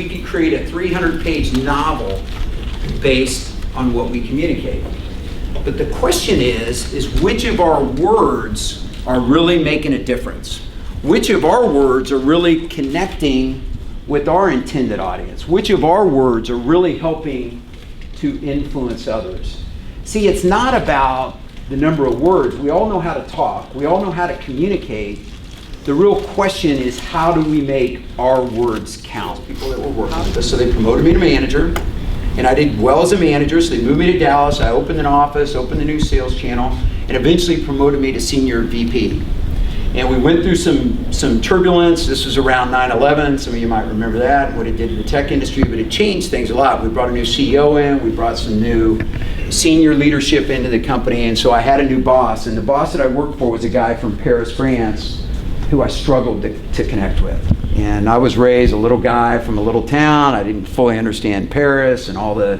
we could create a 300-page novel based on what we communicate. But the question is which of our words are really making a difference? Which of our words are really connecting with our intended audience? Which of our words are really helping to influence others? See, it's not about the number of words. We all know how to talk. We all know how to communicate. The real question is, how do we make our words count? People that were working with us, so they promoted me to manager, and I did well as a manager, so they moved me to Dallas. I opened an office, opened a new sales channel, and eventually promoted me to senior VP. And we went through some turbulence. This was around 9/11. Some of you might remember that, what it did to the tech industry, but it changed things a lot. We brought a new CEO in, we brought some new senior leadership into the company, and so I had a new boss. And the boss that I worked for was a guy from Paris, France, who I struggled to connect with. And I was raised a little guy from a little town. I didn't fully understand Paris and all the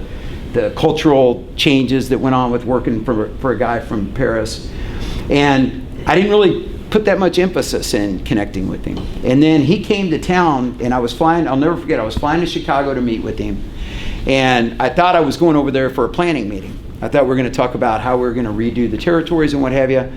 cultural changes that went on with working for a guy from Paris. And I didn't really put that much emphasis in connecting with him. And then he came to town, and I was flying, I'll never forget, I was flying to Chicago to meet with him. And I thought I was going over there for a planning meeting. I thought we were going to talk about how we were going to redo the territories and what have you.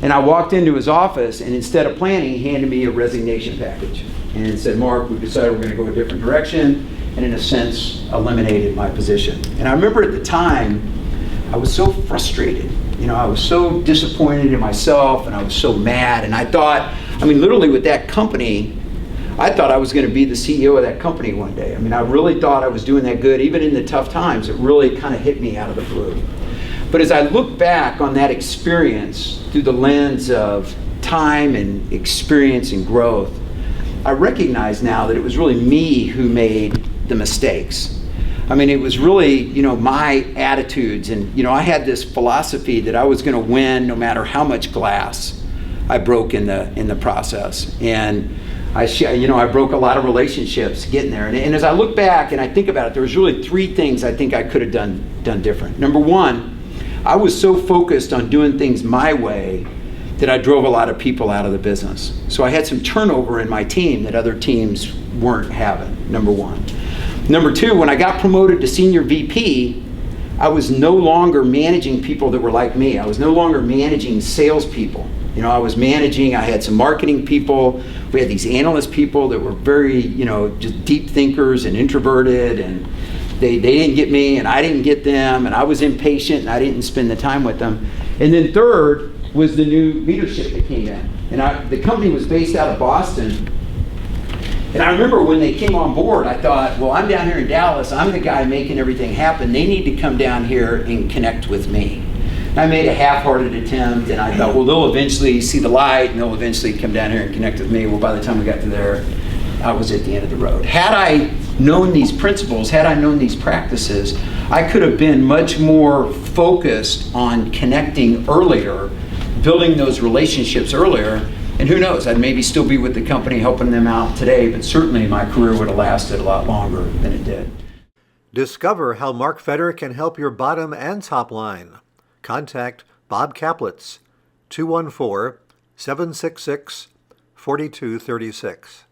And I walked into his office, and instead of planning, he handed me a resignation package and said, "Mark, we've decided we're going to go a different direction," and in a sense, eliminated my position. And I remember at the time, I was so frustrated. You know, I was so disappointed in myself, and I was so mad. And I thought, I mean, literally with that company, I thought I was going to be the CEO of that company one day. I mean, I really thought I was doing that good. Even in the tough times, it really kind of hit me out of the blue. But as I look back on that experience through the lens of time and experience and growth, I recognize now that it was really me who made the mistakes. I mean, it was really, you know, my attitudes, and, you know, I had this philosophy that I was going to win no matter how much glass I broke in the process. And I broke a lot of relationships getting there. And as I look back and I think about it, there was really three things I think I could have done different. Number one, I was so focused on doing things my way that I drove a lot of people out of the business. So I had some turnover in my team that other teams weren't having, number one. Number two, when I got promoted to senior VP, I was no longer managing people that were like me. I was no longer managing salespeople. You know, I had some marketing people. We had these analyst people that were very, you know, just deep thinkers and introverted, and they didn't get me and I didn't get them, and I was impatient and I didn't spend the time with them. And then third was the new leadership that came in. And the company was based out of Boston. And I remember when they came on board, I thought, well, I'm down here in Dallas, I'm the guy making everything happen. They need to come down here and connect with me. And I made a half-hearted attempt, and I thought, well, they'll eventually see the light, and they'll eventually come down here and connect with me. Well, by the time we got to there, I was at the end of the road. Had I known these principles, had I known these practices, I could have been much more focused on connecting earlier, building those relationships earlier. And who knows, I'd maybe still be with the company helping them out today, but certainly my career would have lasted a lot longer than it did. Discover how Mark Fenner can help your bottom and top line. Contact Bob Kaplitz, 214-766-4236.